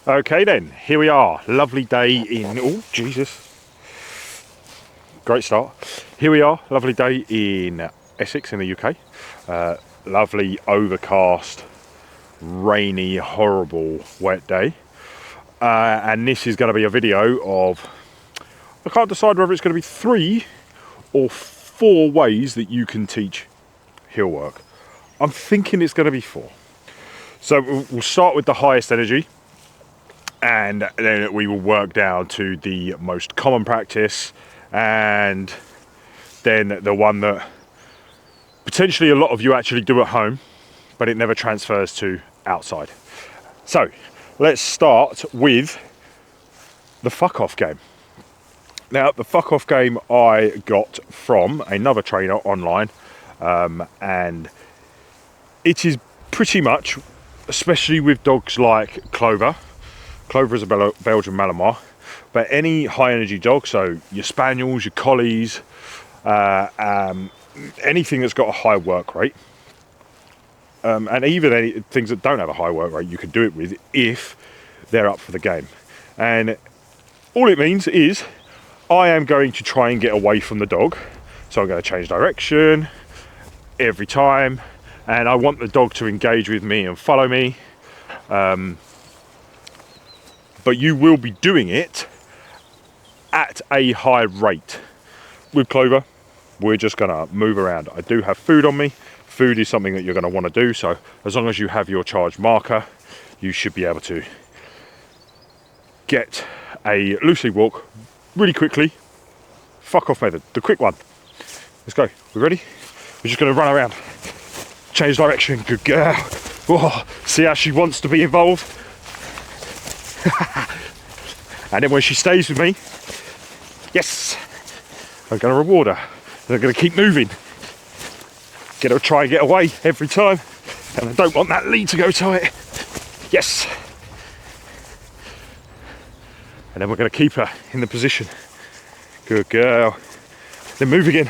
Okay then, here we are. Lovely day in, oh Jesus, great start. Here we are, lovely day in Essex in the UK. Lovely, overcast, rainy, horrible, wet day. And this is going to be a video of, I can't decide whether it's going to be 3 or 4 ways that you can teach heel work. I'm thinking it's going to be 4. So we'll start with the highest energy, and then we will work down to the most common practice, and then the one that potentially a lot of you actually do at home, but it never transfers to outside. So let's start with the fuck off game. Now, the fuck off game I got from another trainer online, and it is pretty much, especially with dogs like Clover. Clover is a Belgian Malamar, but any high energy dog, so your Spaniels, your Collies, anything that's got a high work rate, and even any things that don't have a high work rate, you can do it with if they're up for the game. And all it means is I am going to try and get away from the dog, so I'm going to change direction every time, and I want the dog to engage with me and follow me. But you will be doing it at a high rate. With Clover, we're just gonna move around. I do have food on me. Food is something that you're gonna wanna do, so as long as you have your charge marker, you should be able to get a loose lead walk really quickly. Fuck off method, the quick one. Let's go, we ready? We're just gonna run around. Change direction, good girl. Whoa. See how she wants to be involved? And then when she stays with me, yes, I'm going to reward her. And I'm going to keep moving. Get her to try and get away every time. And I don't want that lead to go tight. Yes. And then we're going to keep her in the position. Good girl. Then move again.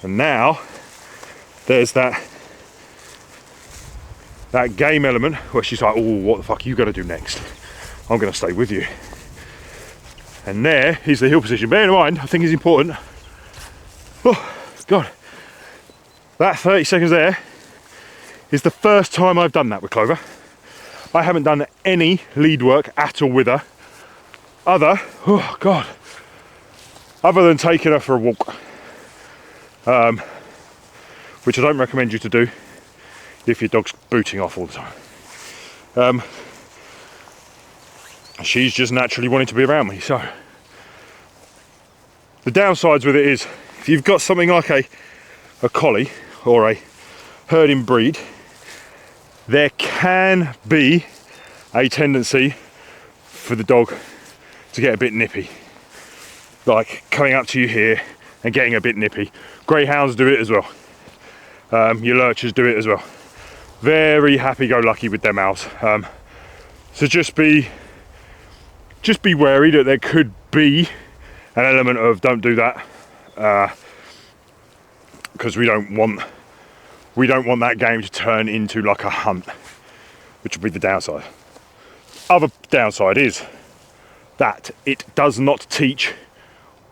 And now there's that game element where she's like, oh, what the fuck are you going to do next? I'm going to stay with you. And there is the heel position. Bear in mind, I think it's important. Oh, God. That 30 seconds there is the first time I've done that with Clover. I haven't done any lead work at all with her. Other than taking her for a walk. Which I don't recommend you to do if your dog's booting off all the time. She's just naturally wanting to be around me. So the downsides with it is, if you've got something like a collie or a herding breed, there can be a tendency for the dog to get a bit nippy, like coming up to you here and getting a bit nippy. Greyhounds do it as well. Your lurchers do it as well. Very happy-go-lucky with their mouths. So just be wary that there could be an element of don't do that, because we don't want that game to turn into like a hunt, which would be the downside. Other downside is that it does not teach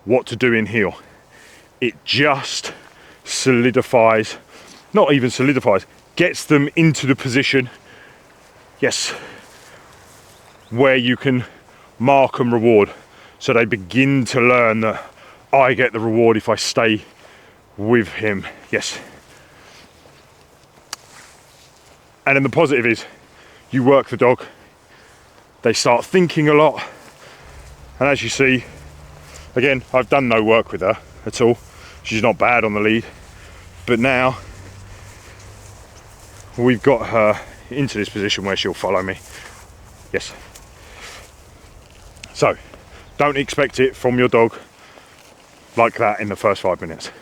what to do in heel. It just solidifies, not even solidifies, gets them into the position, yes, where you can mark and reward. So they begin to learn that I get the reward if I stay with him, yes. And then the positive is, you work the dog, they start thinking a lot, and as you see, again, I've done no work with her at all. She's not bad on the lead, but now we've got her into this position where she'll follow me. Yes. So don't expect it from your dog like that in the first 5 minutes.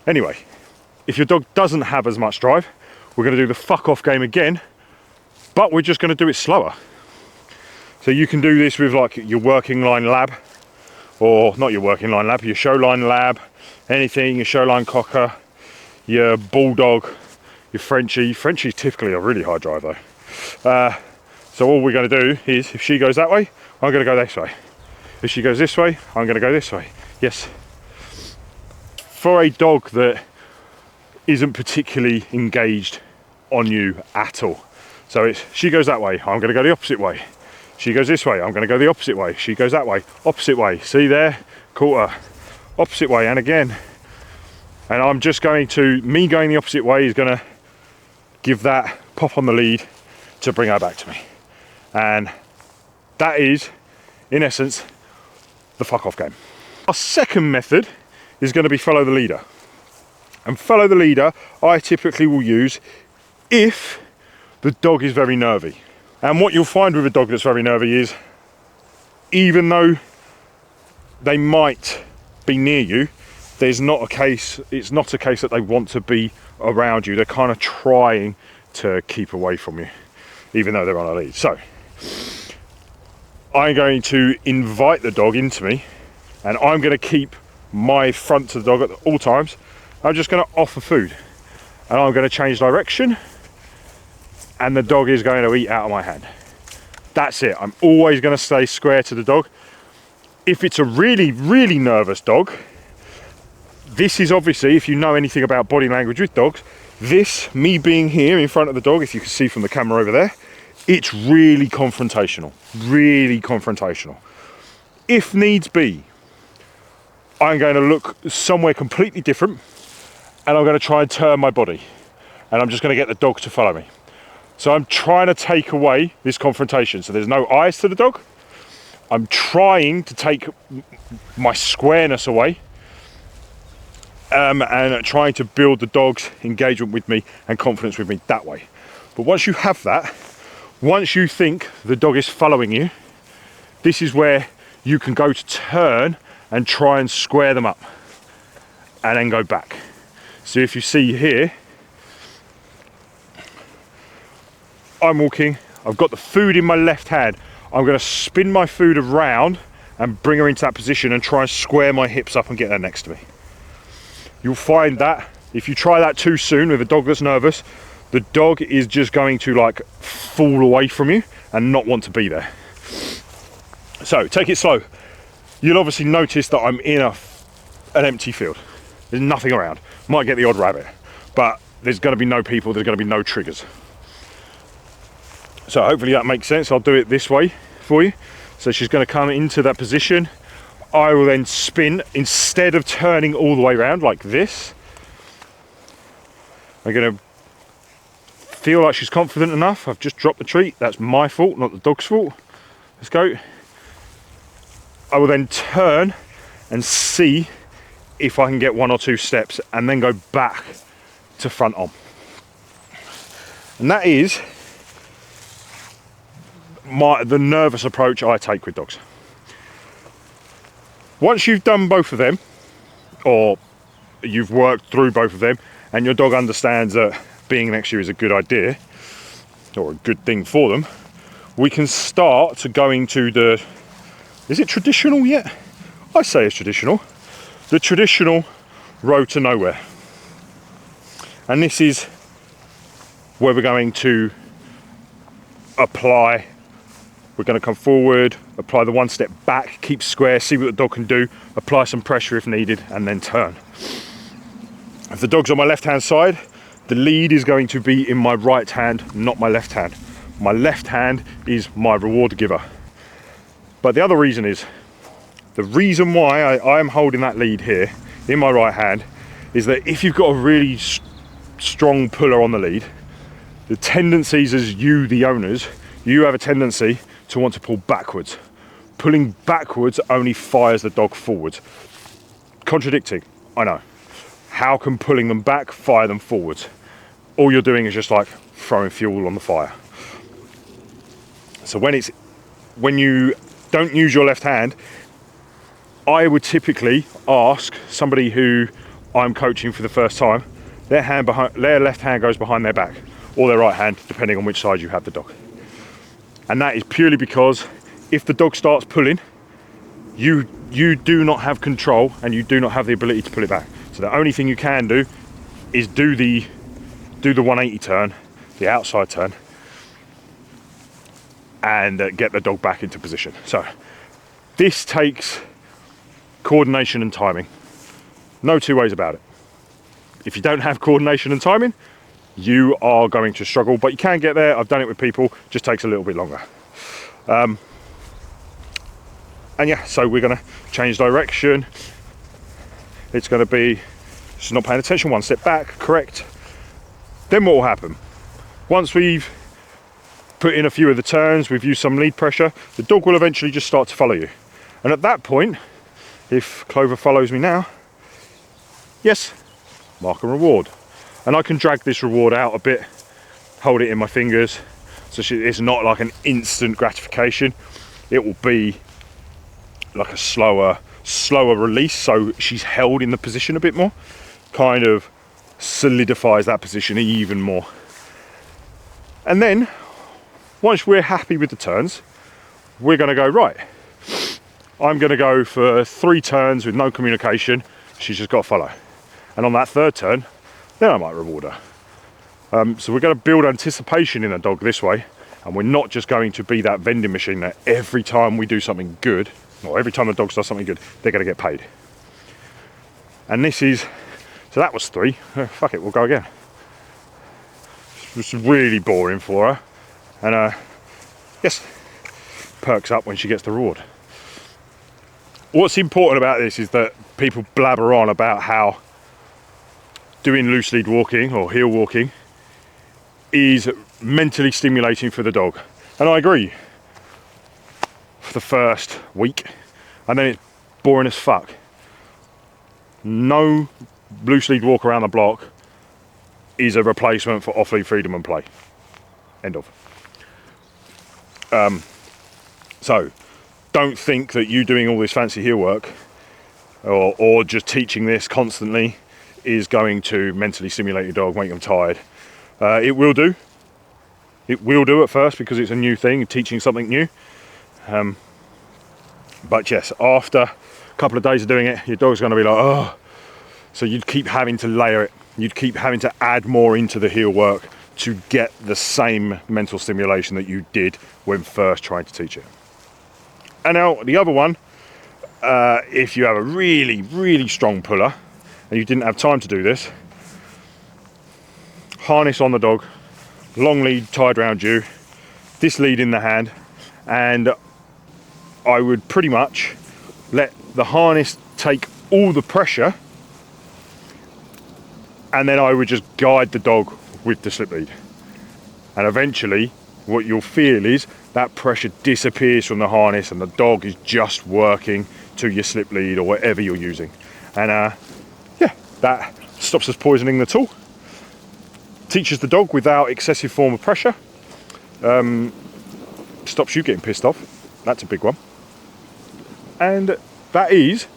Anyway, if your dog doesn't have as much drive, we're going to do the fuck off game again, but we're just going to do it slower. So you can do this with like your working line lab, or not your working line lab, your show line lab, anything, your show line cocker, your bulldog, your Frenchie. Frenchie's typically a really high drive though. So all we're going to do is, if she goes that way, I'm going to go this way. If she goes this way, I'm going to go this way. Yes. For a dog that isn't particularly engaged on you at all. So it's, she goes that way, I'm going to go the opposite way. She goes this way, I'm going to go the opposite way. She goes that way, opposite way. See there? Quarter. Opposite way, and again. And I'm just going to, me going the opposite way is going to give that pop on the lead to bring her back to me. And that is, in essence, the fuck off game. Our second method is going to be follow the leader. And follow the leader, I typically will use if the dog is very nervy. And what you'll find with a dog that's very nervy is, even though they might be near you, it's not a case that they want to be around you. They're kind of trying to keep away from you, even though they're on a lead. So I'm going to invite the dog into me, and I'm going to keep my front to the dog at all times. I'm just going to offer food, and I'm going to change direction, and the dog is going to eat out of my hand. That's it. I'm always going to stay square to the dog. If it's a really, really nervous dog, this is obviously, if you know anything about body language with dogs, this, me being here in front of the dog, if you can see from the camera over there, it's really confrontational, really confrontational. If needs be, I'm going to look somewhere completely different, and I'm going to try and turn my body, and I'm just going to get the dog to follow me. So I'm trying to take away this confrontation. So there's no eyes to the dog. I'm trying to take my squareness away, and trying to build the dog's engagement with me and confidence with me that way. But once you have that, once you think the dog is following you, this is where you can go to turn and try and square them up and then go back. So if you see here, I'm walking, I've got the food in my left hand. I'm going to spin my food around and bring her into that position and try and square my hips up and get her next to me. You'll find that if you try that too soon with a dog that's nervous, the dog is just going to like fall away from you and not want to be there. So take it slow. You'll obviously notice that I'm in an empty field. There's nothing around. Might get the odd rabbit, but there's going to be no people, there's going to be no triggers. So hopefully that makes sense. I'll do it this way for you. So she's going to come into that position. I will then spin, instead of turning all the way around like this. I'm going to feel like she's confident enough. I've just dropped the treat. That's my fault, not the dog's fault. Let's go. I will then turn and see if I can get 1 or 2 steps and then go back to front on. And that is the nervous approach I take with dogs. Once you've done both of them, or you've worked through both of them, and your dog understands that being next to you is a good idea, or a good thing for them, we can start to go into the, is it traditional yet? I say it's traditional. The traditional road to nowhere. And this is where we're going to apply. We're going to come forward, apply the 1 step back, keep square, see what the dog can do, apply some pressure if needed, and then turn. If the dog's on my left-hand side, the lead is going to be in my right hand, not my left hand. My left hand is my reward giver. But the other reason is, the reason why I am holding that lead here in my right hand is that if you've got a really strong puller on the lead, the tendencies as you, the owners, you have a tendency to want to pull backwards. Pulling backwards only fires the dog forwards. Contradicting, I know. How can pulling them back fire them forwards? All you're doing is just like throwing fuel on the fire. So when you don't use your left hand, I would typically ask somebody who I'm coaching for the first time, their left hand goes behind their back, or their right hand, depending on which side you have the dog. And that is purely because if the dog starts pulling, you do not have control and you do not have the ability to pull it back. So the only thing you can do is do the 180 turn, the outside turn, and get the dog back into position. So this takes coordination and timing. No two ways about it. If you don't have coordination and timing, you are going to struggle, but you can get there. I've done it with people, just takes a little bit longer. And yeah, so we're gonna change direction. It's gonna be just not paying attention, one step back, correct. Then what will happen? Once we've put in a few of the turns, we've used some lead pressure, the dog will eventually just start to follow you. And at that point, if Clover follows me now, yes, mark and reward. And I can drag this reward out a bit, hold it in my fingers, so it's not like an instant gratification. It will be like a slower release, so she's held in the position a bit more, kind of solidifies that position even more. And then once we're happy with the turns, we're going to go, right, I'm going to go for 3 turns with no communication. She's just got to follow. And on that 3rd turn, then I might reward her. So we're going to build anticipation in a dog this way, and we're not just going to be that vending machine that every time we do something good, or every time the dog does something good, they're going to get paid. And this is, so that was 3. Fuck it, we'll go again. It's really boring for her. And yes, perks up when she gets the reward. What's important about this is that people blabber on about how doing loose lead walking or heel walking is mentally stimulating for the dog. And I agree for the first week, and then it's boring as fuck. No loose lead walk around the block is a replacement for off lead freedom and play. End of. So don't think that you doing all this fancy heel work or just teaching this constantly is going to mentally stimulate your dog, make them tired. It will do. It will do at first because it's a new thing, teaching something new. But yes, after a couple of days of doing it, your dog's going to be like, oh. So you'd keep having to layer it. You'd keep having to add more into the heel work to get the same mental stimulation that you did when first trying to teach it. And now the other one, if you have a really, really strong puller and you didn't have time to do this, harness on the dog, long lead tied around you, this lead in the hand, and I would pretty much let the harness take all the pressure, and then I would just guide the dog with the slip lead. And eventually what you'll feel is that pressure disappears from the harness and the dog is just working to your slip lead or whatever you're using. And yeah, that stops us poisoning the tool, teaches the dog without excessive form of pressure, stops you getting pissed off. That's a big one. And that is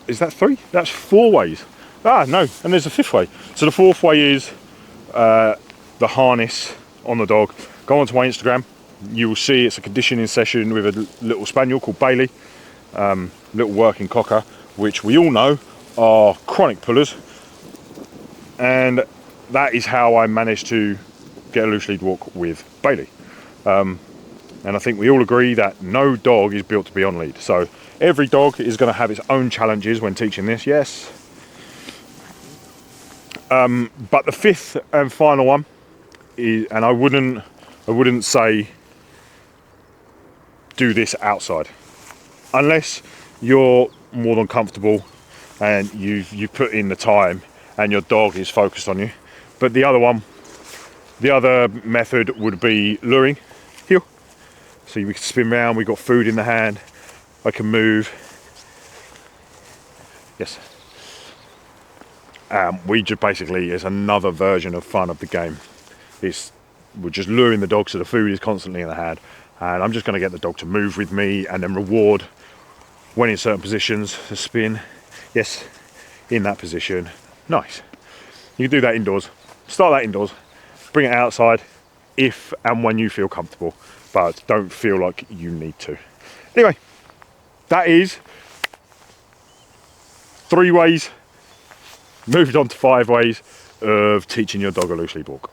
that 3? That's 4 ways. Ah, no, and there's a 5th way. So the 4th way is the harness on the dog. Go onto my Instagram, you will see it's a conditioning session with a little spaniel called Bailey, little working cocker, which we all know are chronic pullers, and that is how I managed to get a loose lead walk with Bailey. And I think we all agree that no dog is built to be on lead. So every dog is going to have its own challenges when teaching this, yes. But the 5th and final one is, and I wouldn't say do this outside unless you're more than comfortable and you put in the time and your dog is focused on you. But the other method would be luring heel. So we can spin round, we've got food in the hand, I can move. Yes. We just basically, it's another version of fun of the game. We're just luring the dog so the food is constantly in the hand, and I'm just going to get the dog to move with me and then reward when in certain positions, the spin, yes, in that position, nice. You can do that indoors, start that indoors, bring it outside if and when you feel comfortable, but don't feel like you need to. Anyway, that is 3 ways, moved on to 5 ways of teaching your dog a loose lead walk.